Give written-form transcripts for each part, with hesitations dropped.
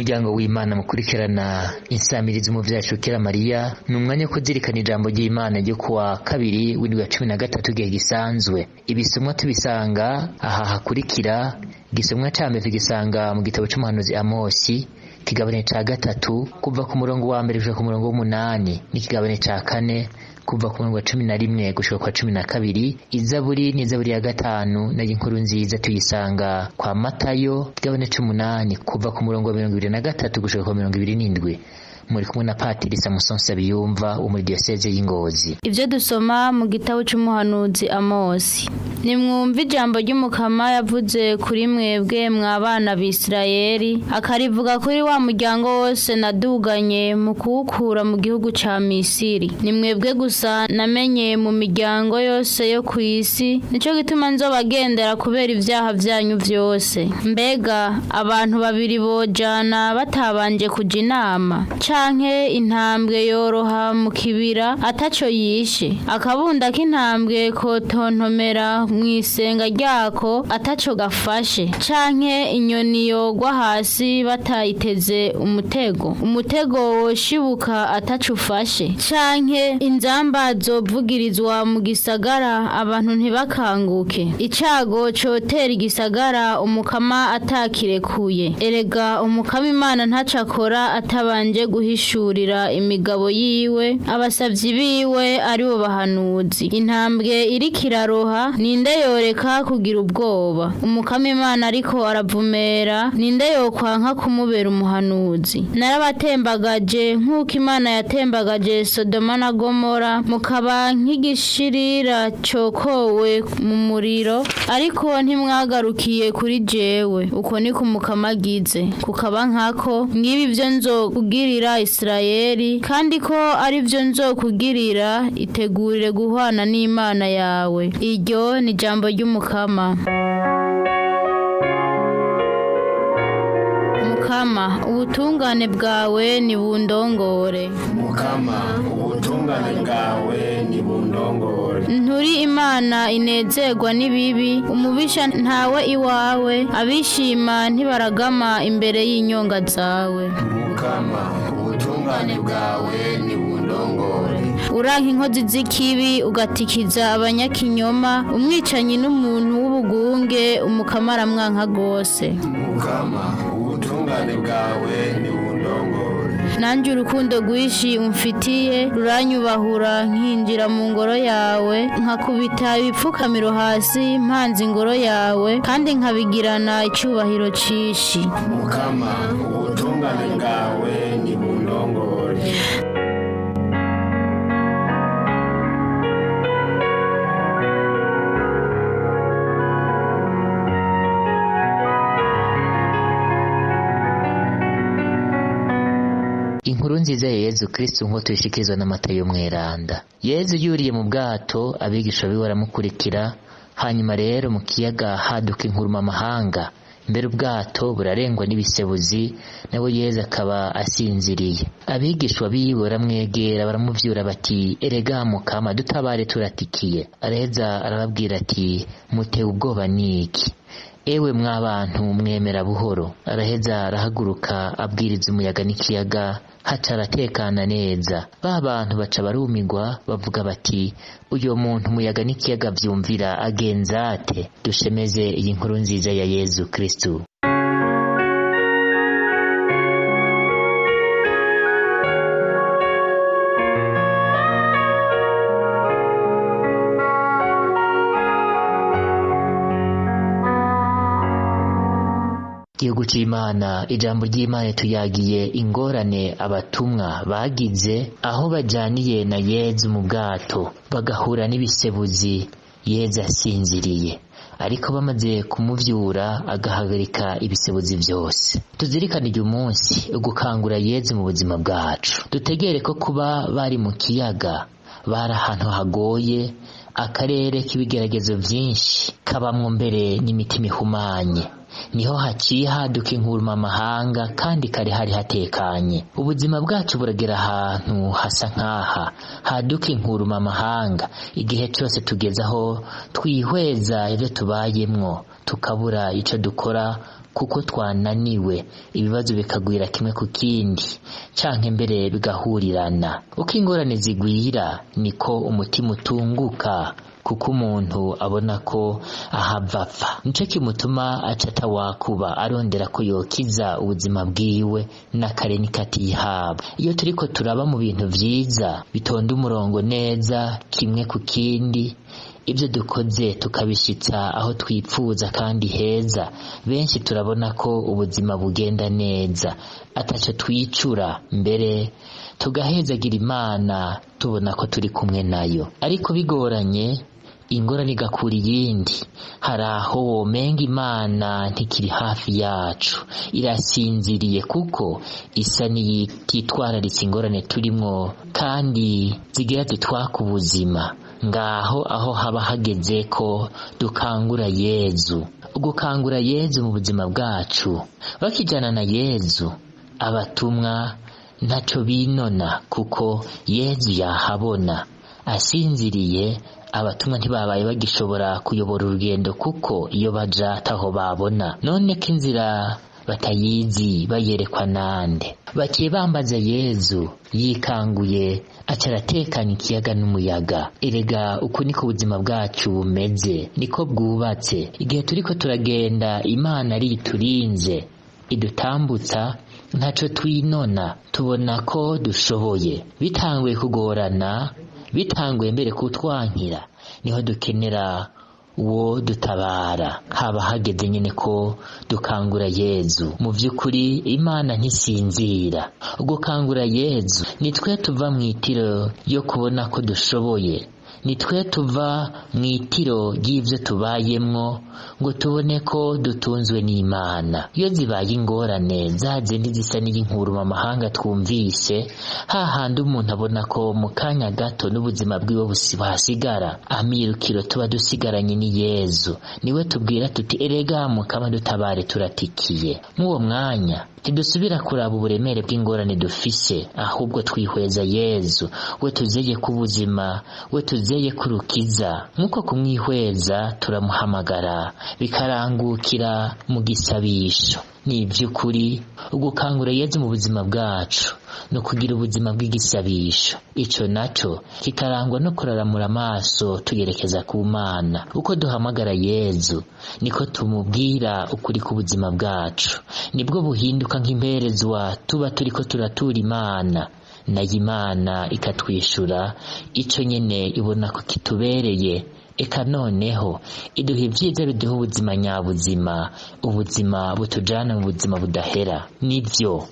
muryango w'Imana mukurikirana insamirizi mu vyacu Bikira Mariya, numwanya wo kuzirikana ijambo ry'Imana ryo kuwa kabiri w'indwi ya 13 gihe gisanzwe. Ibisomwa tubisanga aha hakurikira. Igisomwa ca mbere tugisanga mu gitabo c'umuhanuzi Amosi, ikigabane ca 3 kuva ku murongo wa 1 gushika ku murongo wa 8, n'ikigabane ca 4 kuva ku murongo wa 11 gushika kwa 12. Izaburi ni Zaburi ya 5 na inkuru nziza tuyisanga kwa Matayo, ikigabane c'8 kuva ku murongo wa 23 gushika kwa 27. Muri kumwe na Patiri Samson Sabiyumva wo muri diocese y'Ingozi. Ivyo dusoma mu gitabo c'umuhanuzi Amosi. Nimwumva ijambo ry'Umukama yavuze kuri mwebwe mwabana b'Isirayeli, akarivuga kuri wa muryango wose naduganye mu kuwukura mu gihugu ca Misiri. Ni mwebwe gusa namenye mu miryango yose yo kw'isi, nico gituma nzobagendera kubera ivyaha vyanyu vyose. Mbega abantu babiri bojana batabanje kuja inama? Canke intambwe yoroha mu kibira ataco yishe, akabunda k'intambwe kotontomera mw'isenga ryako ataco gafashe, canke inyoni yogwa hasi batayiteze umutego woshibuka ataco ufashe, canke inzamba zovugirizwa mu gisagara abantu ntibakanguke, icago cotera igisagara Umukama atakirekuye. Erega Umukama Imana ntacakora atabanje guhishurira imigabo yiwe abasavyi biwe ari bo bahanuzi. Intambwe iri kiraroha, ninde yoreka kugira ubwoba? Umukama Imana ariko aravumera, ninde yokwanka kumubera umuhanuzi? Narabatembagaje nk'uko Imana yatembagaje Sodoma na Gomora, mukaba nk'igishirira cokowe mu muriro, ariko ntimwagarukiye kuri jewe. Uko niko Umukama agize. Kukaba nkako ngibi ivyo nzokugirira Isirayeli, kandi ko ari vyo nzokugirira, itegurire guhwana n'Imana yawe. Iryo ni ijambo ry'Umukama. Mukama, ubutungane bwawe nibundongore. Mukama, ubutungane bwawe nibundongore. Nturi Imana inezerwa n'ibibi, umubisha ntawe iwawe, abishima ntibaragama imbere y'inyonga zawe. Mukama, ubutungane bwawe nibundongore. Uranka inkozi z'ikibi, ugatikiza abanyakinyoma, umwicanyi n'umuntu w'ubugunge Umukama aramwanka gose. Mukama, ubutungane bwawe nibundongore. Nanje urukundo rwishi umfitiye ruranyubahura, nkinjira mu ngoro yawe, nkakubita ibipfukamiro hasi mpanze ingoro yawe, kandi nkabigirana icubahiro cishi. Mukama, ubutungane bwawe nibundongore. Inkuru nziza ya Yezu Kristo nko tuyishikirizwa na Matayo mweranda. Yezu yuriye mu bwato, abigisha biwe baramukurikira. Hanyuma rero mu kiyaga haduka inkuru amahanga, mbere ubwato burarengwa n'ibisebuzi, nabo Yezu akaba asinziriye. Abigishwa biwe baramwegera baramuvyura bati, erega Mukama, dutabare turatikiye. Araheza arababwira ati, mutewe ubwoba niki? Ewe mw'abantu mwemera buhoro. Araheza arahaguruka abwiriza umuyaga n'ikiyaga, haca aratekana neza. Ba bantu baca barumigwa bavuga bati, uyo muntu umuyaga n'ikiyaga vyumvira agenza ate? Dushemeze iyi nkuru nziza ya Yezu Kristo. Igihugu c'Imana, ijambo ry'Imana tuyagiye ingorane abatumwa bagize aho bajaniye na Yezu mu bwato, bagahura n'ibisebuzi Yezu asinziriye. Ariko bamaze kumuvyura agahagarika ibisebuzi vyose. Tuzirikane uyu munsi ugukangura Yezu mu buzima bwacu. Dutegere ko kuba bari mu kiyaga, bari ahantu hagoye, akarere k'ibigeragezo vyinshi, kabamwo mbere n'imitima ihumanye. Niho haciye haduka inkuru amahanga, kandi kare hari hatekanye. Ubuzima bwacu buragera ahantu hasa nkaha, haduka inkuru amahanga igihe cyose tugezaho twihweza ivyo tubayemwo, tukabura ico dukora kuko twananiwe ibibazo bikagwira kimwe ku kindi canke mbere bigahurirana. Uko ingorane zigwira niko umutima utunguka, kuko umuntu abona ko ahava apfa. Nico kimutuma aca atawakuba arondera ko yokiza ubuzima bwiwe n'akare nikatihaba. Iyo turiko turaba mu bintu vyiza bitonda umurongo neza kimwe ku kindi, ibyo dukoze tukabishitsa aho twipfuza kandi heza, benshi turabona ko ubuzima bugenda neza ataco twicura, mbere tugahezagira Imana tubona ko turi kumwe nayo. Ariko bigoranye ingorane igakura iyindi, hari aho womenga Imana ntikiri hafi yacu, irasinziriye kuko isa n'iyititwararitse ingorane turimwo kandi zigira dutwaka ubuzima. Ngaho aho haba hageze ko dukangura Yezu. Gukangura Yezu mu buzima bwacu, bakijana na Yezu abatumwa ntaco binona kuko Yezu yahabona. Asinziriye abatumwa ntibabaye bagishobora kuyobora urugendo kuko iyo baja taho babona. None ko inzira batayizi bayerekwa nande? Baciye bambaza Yezu yikanguye aca aratekanya ikiyaga n'umuyaga. Erega uko niko ubuzima bwacu bumeze, niko bwubatse. Igihe turiko turagenda Imana ari iturinze idutambutsa, ntaco twinona, tubona ko dushoboye. Bitanguye kugorana, bitanguye mbere kutwankira, niho dukenera uwo dutabara. Haba hageze nyene ko dukangura Yezu. Mu vy'ukuri Imana ntisinzira. Gukangura Yezu nitwe tuva mw'itiro yo kubona ko dushoboye, nitwe tuva mw'itiro ry'ivyo tubayemwo ngo tubone ko dutunzwe n'Imana. Iyo zibaye ingorane zazindi zisa n'inkuruma amahanga twumvise, hahandi umuntu abona ko mu kanya gato n'ubuzima bwiwe buhasigara, amirukiro tuba dusigaranye ni Yezu. Niwe tubwira tuti erega Mukama dutabare turatikiye. Mw'uwo mwanya tidusubira kuraba uburemere bw'ingorane dufise, ahubwo twihweza Yezu, we tuzeye kubuzima, we tuzeye kurukiza. Nkuko kumwihweza turamuhamagara bikarangukira mu gisabisho. Ni ivy'ukuri ugukangura Yezu mu buzima bwacu no kugira ubuzima bw'igisabisho. Ico naco kikarangwa no kuraramura amaso tuyerekeza ku Mana. Uko duhamagara Yezu niko tumubwira ukuri ku buzima bwacu, nibwo buhinduka nk'imperezwa tuba turiko turatura Imana, nayo Imana ikatwishura ico nyene ibona ko kitubereye. Eka noneho iduha ivyiza biduha ubuzima nyabuzima, ubuzima butujana mu buzima budahera. Nivyo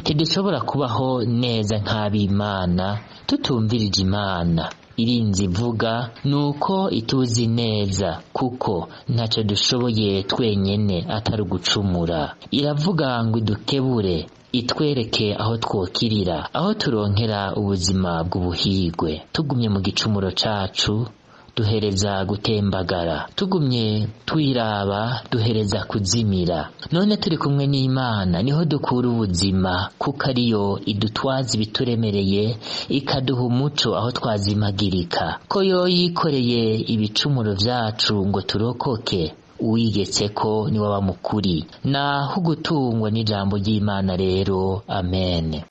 tidushobora kubaho neza nk'ab'Imana tutumvirije Imana. Irinzi ivuga nuko ituzi neza, kuko ntaco dushoboye twenyene atari ugucumura. Iravuga ngo idukebure, itwereke aho twokirira, aho turonkera ubuzima bw'ubuhigwe. Tugumye mu gicumuro cacu duhereza gutembagara, tugumye twiraba duhereza kuzimira. None turi kumwe n'Imana niho dukura ubuzima, kuko ariyo idutwaza ibituremereye, ikaduha umuco aho twazimagirika. Ko yo yikoreye ibicumuro vyacu ngo turokoke, uwigetse ko niwe aba mukuri. Naho gutungwa n'ijambo ry'Imana rero. Amen.